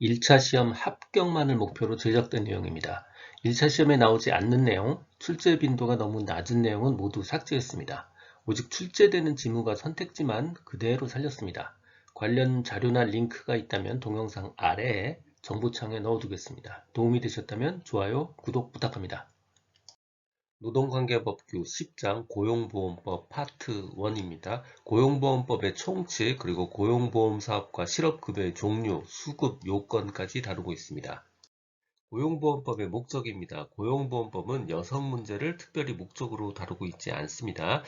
1차 시험 합격만을 목표로 제작된 내용입니다. 1차 시험에 나오지 않는 내용, 출제 빈도가 너무 낮은 내용은 모두 삭제했습니다. 오직 출제되는 지문과 선택지만 그대로 살렸습니다. 관련 자료나 링크가 있다면 동영상 아래에 정보창에 넣어두겠습니다. 도움이 되셨다면 좋아요, 구독 부탁합니다. 노동관계법규 10장 고용보험법 파트 1입니다. 고용보험법의 총칙 그리고 고용보험사업과 실업급여의 종류, 수급, 요건까지 다루고 있습니다. 고용보험법의 목적입니다. 고용보험법은 여성 문제를 특별히 목적으로 다루고 있지 않습니다.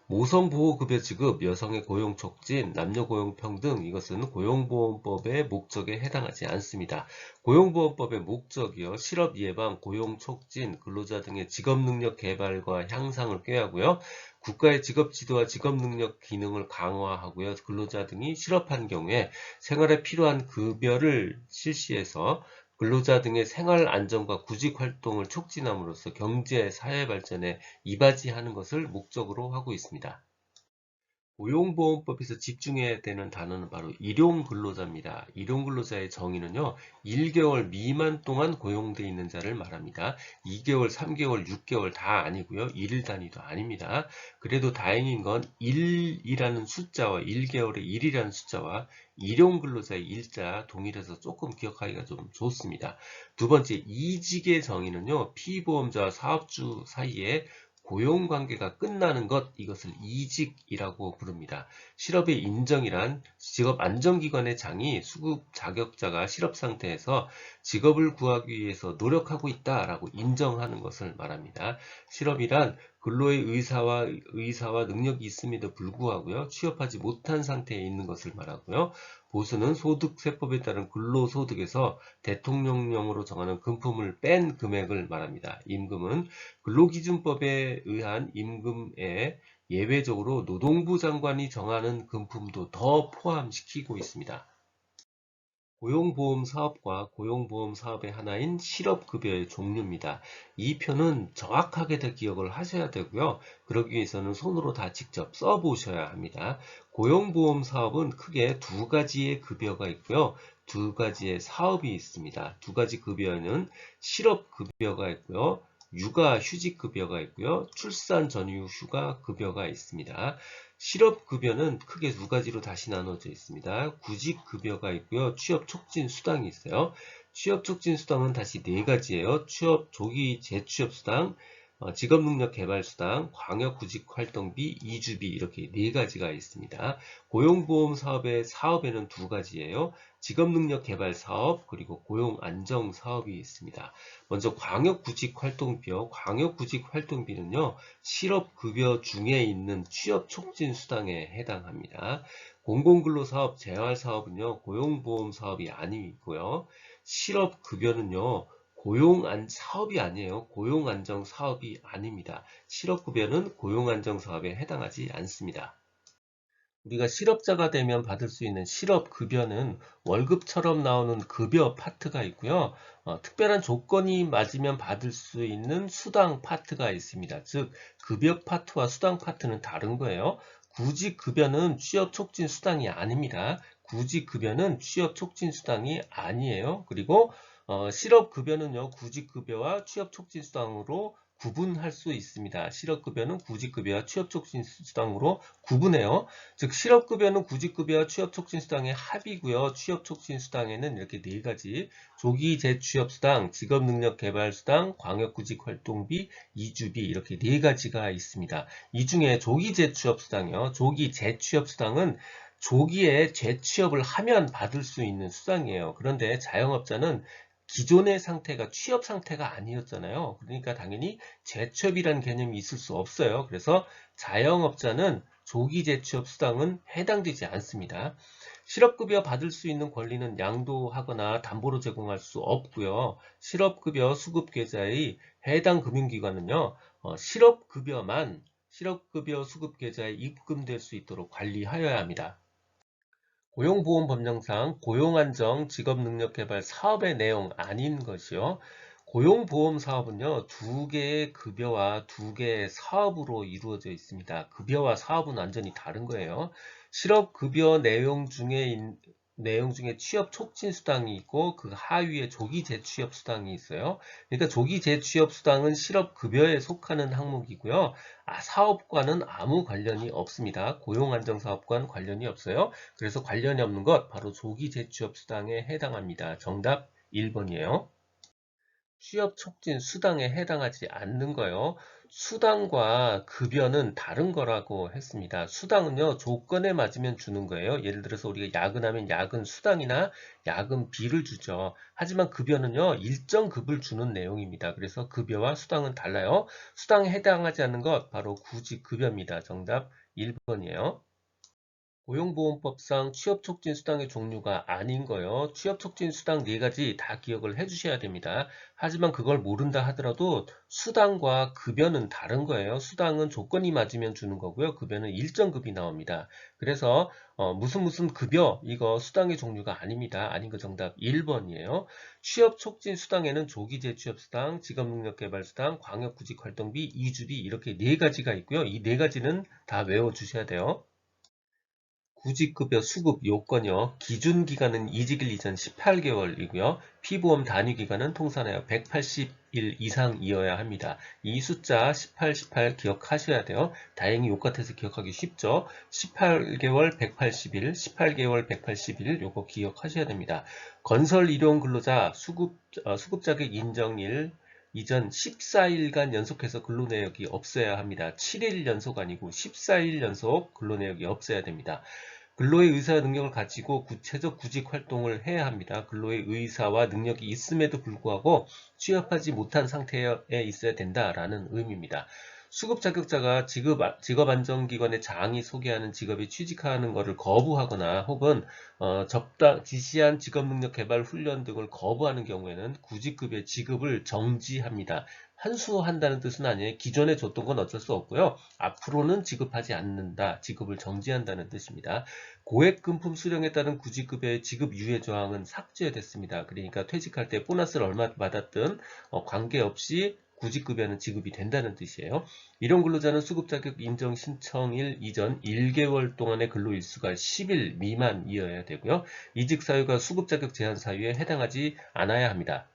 모성보호급여 지급, 여성의 고용 촉진, 남녀 고용 평등 이것은 고용보험법의 목적에 해당하지 않습니다. 고용보험법의 목적이요. 실업 예방, 고용 촉진, 근로자 등의 직업 능력 개발과 향상을 꾀하고요. 국가의 직업 지도와 직업 능력 기능을 강화하고요. 근로자 등이 실업한 경우에 생활에 필요한 급여를 실시해서 근로자 등의 생활 안정과 구직 활동을 촉진함으로써 경제, 사회 발전에 이바지하는 것을 목적으로 하고 있습니다. 고용보험법에서 집중해야 되는 단어는 바로 일용근로자입니다. 일용근로자의 정의는요, 1개월 미만 동안 고용돼 있는 자를 말합니다. 2개월, 3개월, 6개월 다 아니고요. 1일 단위도 아닙니다. 그래도 다행인 건 1이라는 숫자와 1개월의 1이라는 숫자와 일용근로자의 일자 동일해서 조금 기억하기가 좀 좋습니다. 두 번째, 이직의 정의는요, 피보험자와 사업주 사이에 고용관계가 끝나는 것, 이것을 이직이라고 부릅니다. 실업의 인정이란 직업안정기관의 장이 수급 자격자가 실업상태에서 직업을 구하기 위해서 노력하고 있다라고 인정하는 것을 말합니다. 실업이란 근로의 의사와 능력이 있음에도 불구하고요, 취업하지 못한 상태에 있는 것을 말하고요. 보수는 소득세법에 따른 근로소득에서 대통령령으로 정하는 금품을 뺀 금액을 말합니다. 임금은 근로기준법에 의한 임금에 예외적으로 노동부 장관이 정하는 금품도 더 포함시키고 있습니다. 고용보험사업과 고용보험사업의 하나인 실업급여의 종류입니다. 이 표는 정확하게 다 기억을 하셔야 되고요. 그러기 위해서는 손으로 다 직접 써보셔야 합니다. 고용보험사업은 크게 두 가지의 급여가 있고요. 두 가지의 사업이 있습니다. 두 가지 급여는 실업급여가 있고요. 육아휴직급여가 있고요. 출산 전후 휴가급여가 있습니다. 실업급여는 크게 두 가지로 다시 나눠져 있습니다. 구직급여가 있고요. 취업촉진수당이 있어요. 취업촉진수당은 다시 네 가지예요. 취업 조기 재취업수당, 직업능력개발수당, 광역구직활동비, 이주비 이렇게 네 가지가 있습니다. 고용보험사업의 사업에는 두 가지예요. 직업능력개발사업 그리고 고용안정사업이 있습니다. 먼저 광역구직활동비요. 광역구직활동비는요. 실업급여 중에 있는 취업촉진수당에 해당합니다. 공공근로사업, 재활사업은요. 고용보험사업이 아니고요. 실업급여는요. 사업이 아니에요. 고용안정사업이 아닙니다. 실업급여는 고용안정사업에 해당하지 않습니다. 우리가 실업자가 되면 받을 수 있는 실업급여는 월급처럼 나오는 급여 파트가 있고요. 특별한 조건이 맞으면 받을 수 있는 수당 파트가 있습니다. 즉, 급여 파트와 수당 파트는 다른 거예요. 구직급여는 취업촉진수당이 아닙니다. 구직급여는 취업촉진수당이 아니에요. 그리고 실업급여는요, 구직급여와 취업촉진수당으로 구분할 수 있습니다. 실업급여는 구직급여와 취업촉진수당으로 구분해요. 즉 실업급여는 구직급여와 취업촉진수당의 합이고요. 취업촉진수당에는 이렇게 네 가지 조기 재취업수당, 직업능력개발수당, 광역구직활동비, 이주비 이렇게 네 가지가 있습니다. 이 중에 조기 재취업수당이요. 조기 재취업수당은 조기에 재취업을 하면 받을 수 있는 수당이에요. 그런데 자영업자는 기존의 상태가 취업 상태가 아니었잖아요. 그러니까 당연히 재취업이라는 개념이 있을 수 없어요. 그래서 자영업자는 조기 재취업 수당은 해당되지 않습니다. 실업급여 받을 수 있는 권리는 양도하거나 담보로 제공할 수 없고요. 실업급여 수급계좌의 해당 금융기관은요, 실업급여 수급계좌에 입금될 수 있도록 관리하여야 합니다. 고용보험법령상 고용안정 직업능력개발 사업의 내용 아닌 것이요. 고용보험사업은요, 두 개의 급여와 두 개의 사업으로 이루어져 있습니다. 급여와 사업은 완전히 다른 거예요. 실업급여 내용 중에 내용 중에 취업 촉진 수당이 있고 그 하위에 조기 재취업 수당이 있어요. 그러니까 조기 재취업 수당은 실업급여에 속하는 항목이고요. 사업과는 아무 관련이 없습니다. 고용안정사업과는 관련이 없어요. 그래서 관련이 없는 것 바로 조기 재취업 수당에 해당합니다. 정답 1번이에요. 취업 촉진 수당에 해당하지 않는 거요. 수당과 급여는 다른 거라고 했습니다. 수당은요, 조건에 맞으면 주는 거예요. 예를 들어서 우리가 야근하면 야근 수당이나 야근비를 주죠. 하지만 급여는요, 일정 급을 주는 내용입니다. 그래서 급여와 수당은 달라요. 수당에 해당하지 않는 것 바로 구직급여입니다. 정답 1번이에요. 고용보험법상 취업촉진수당의 종류가 아닌 거요. 취업촉진수당 4가지 다 기억을 해주셔야 됩니다. 하지만 그걸 모른다 하더라도 수당과 급여는 다른 거예요. 수당은 조건이 맞으면 주는 거고요. 급여는 일정 급이 나옵니다. 그래서 무슨 급여 이거 수당의 종류가 아닙니다. 아닌 거 정답 1번이에요. 취업촉진수당에는 조기재취업수당, 직업능력개발수당, 광역구직활동비, 이주비 이렇게 4가지가 있고요. 이 4가지는 다 외워주셔야 돼요. 구직급여 수급 요건요. 기준기간은 이직일 이전 18개월이고요. 피보험 단위기간은 통산하여 180일 이상이어야 합니다. 이 숫자 18, 18 기억하셔야 돼요. 다행히 요 같아서 기억하기 쉽죠. 18개월 180일, 18개월 180일 요거 기억하셔야 됩니다. 건설일용 근로자 수급 자격 인정일 이전 14일간 연속해서 근로내역이 없어야 합니다. 7일 연속 아니고 14일 연속 근로내역이 없어야 됩니다. 근로의 의사와 능력을 가지고 구체적 구직 활동을 해야 합니다. 근로의 의사와 능력이 있음에도 불구하고 취업하지 못한 상태에 있어야 된다라는 의미입니다. 수급 자격자가 직업안정기관의 장이 소개하는 직업에 취직하는 것을 거부하거나 혹은 지시한 직업능력 개발 훈련 등을 거부하는 경우에는 구직급의 지급을 정지합니다. 환수한다는 뜻은 아니에요. 기존에 줬던 건 어쩔 수 없고요. 앞으로는 지급하지 않는다. 지급을 정지한다는 뜻입니다. 고액금품 수령에 따른 구직급여의 지급 유예 조항은 삭제됐습니다. 그러니까 퇴직할 때 보너스를 얼마 받았든 관계없이 구직급여는 지급이 된다는 뜻이에요. 일용 근로자는 수급 자격 인정 신청일 이전 1개월 동안의 근로일수가 10일 미만이어야 되고요. 이직 사유가 수급 자격 제한 사유에 해당하지 않아야 합니다.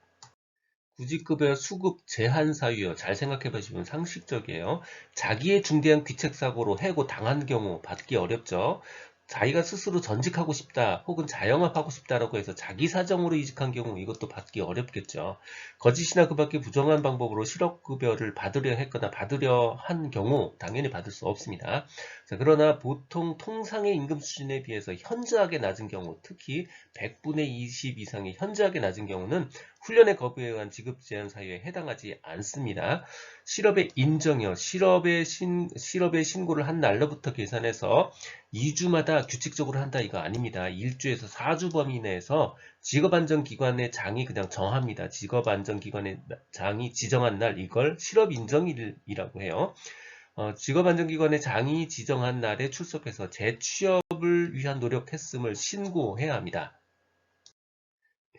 구직급여 수급 제한 사유요. 잘 생각해 보시면 상식적이에요. 자기의 중대한 귀책사고로 해고 당한 경우 받기 어렵죠. 자기가 스스로 전직하고 싶다 혹은 자영업하고 싶다라고 해서 자기 사정으로 이직한 경우 이것도 받기 어렵겠죠. 거짓이나 그 밖에 부정한 방법으로 실업급여를 받으려 했거나 받으려 한 경우 당연히 받을 수 없습니다. 자, 그러나 보통 통상의 임금 수준에 비해서 현저하게 낮은 경우 특히 100분의 20 이상의 현저하게 낮은 경우는 훈련의 거부에 의한 지급 제한 사유에 해당하지 않습니다. 실업의 인정이요. 실업의 신고를 한 날로부터 계산해서 2주마다 규칙적으로 한다 이거 아닙니다. 1주에서 4주 범위 내에서 직업안정기관의 장이 그냥 정합니다. 직업안정기관의 장이 지정한 날 이걸 실업인정일이라고 해요. 직업안정기관의 장이 지정한 날에 출석해서 재취업을 위한 노력했음을 신고해야 합니다.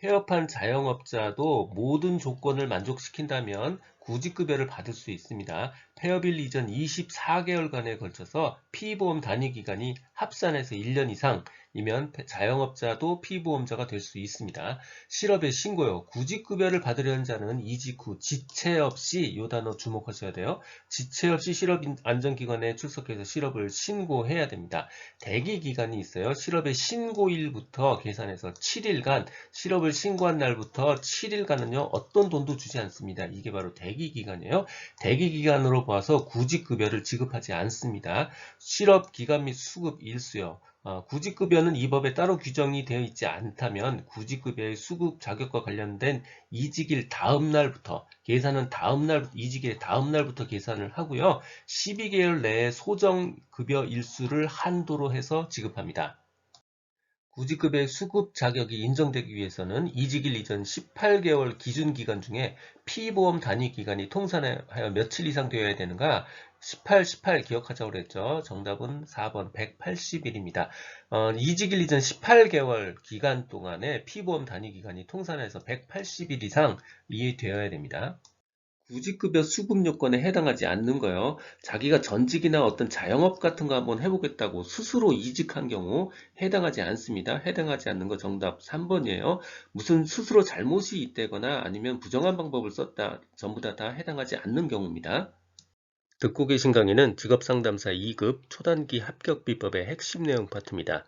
폐업한 자영업자도 모든 조건을 만족시킨다면 구직급여를 받을 수 있습니다. 폐업일 이전 24개월간에 걸쳐서 피보험 단위기간이 합산해서 1년 이상이면 자영업자도 피보험자가 될 수 있습니다. 실업의 신고요. 구직급여를 받으려는 자는 이직 후 지체 없이 이 단어 주목하셔야 돼요. 지체 없이 실업안정기관에 출석해서 실업을 신고해야 됩니다. 대기기간이 있어요. 실업의 신고일부터 계산해서 7일간 실업을 신고한 날부터 7일간은요 어떤 돈도 주지 않습니다. 이게 바로 대기기간이에요. 대기기간으로 봐서 구직급여를 지급하지 않습니다. 실업기간 및 수급 일수요. 구직급여는 이 법에 따로 규정이 되어 있지 않다면 구직급여의 수급 자격과 관련된 이직일 다음 날부터 계산은 이직일 다음 날부터 계산을 하고요. 12개월 내에 소정급여 일수를 한도로 해서 지급합니다. 구직급여의 수급 자격이 인정되기 위해서는 이직일 이전 18개월 기준기간 중에 피보험 단위기간이 통산하여 며칠 이상 되어야 되는가? 18, 18 기억하자고 그랬죠. 정답은 4번 180일입니다. 이직일 이전 18개월 기간 동안에 피보험 단위기간이 통산해서 180일 이상 이해되어야 됩니다. 구직급여 수급 요건에 해당하지 않는 거요. 자기가 전직이나 어떤 자영업 같은 거 한번 해보겠다고 스스로 이직한 경우 해당하지 않습니다. 해당하지 않는 거 정답 3번이에요. 무슨 스스로 잘못이 있다거나 아니면 부정한 방법을 썼다. 전부 다 해당하지 않는 경우입니다. 듣고 계신 강의는 직업상담사 2급 초단기 합격 비법의 핵심 내용 파트입니다.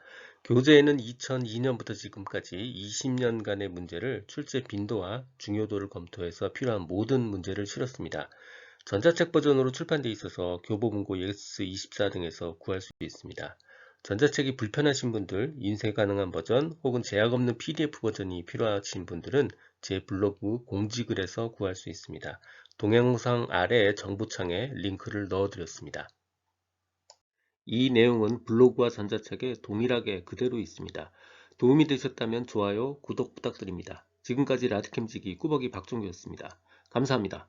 교재에는 2002년부터 지금까지 20년간의 문제를 출제 빈도와 중요도를 검토해서 필요한 모든 문제를 실었습니다. 전자책 버전으로 출판되어 있어서 교보문고 예스24 등에서 구할 수 있습니다. 전자책이 불편하신 분들, 인쇄 가능한 버전 혹은 제약 없는 PDF 버전이 필요하신 분들은 제 블로그 공지글에서 구할 수 있습니다. 동영상 아래 정보창에 링크를 넣어드렸습니다. 이 내용은 블로그와 전자책에 동일하게 그대로 있습니다. 도움이 되셨다면 좋아요, 구독 부탁드립니다. 지금까지 라디캠지기 꾸벅이 박종규였습니다. 감사합니다.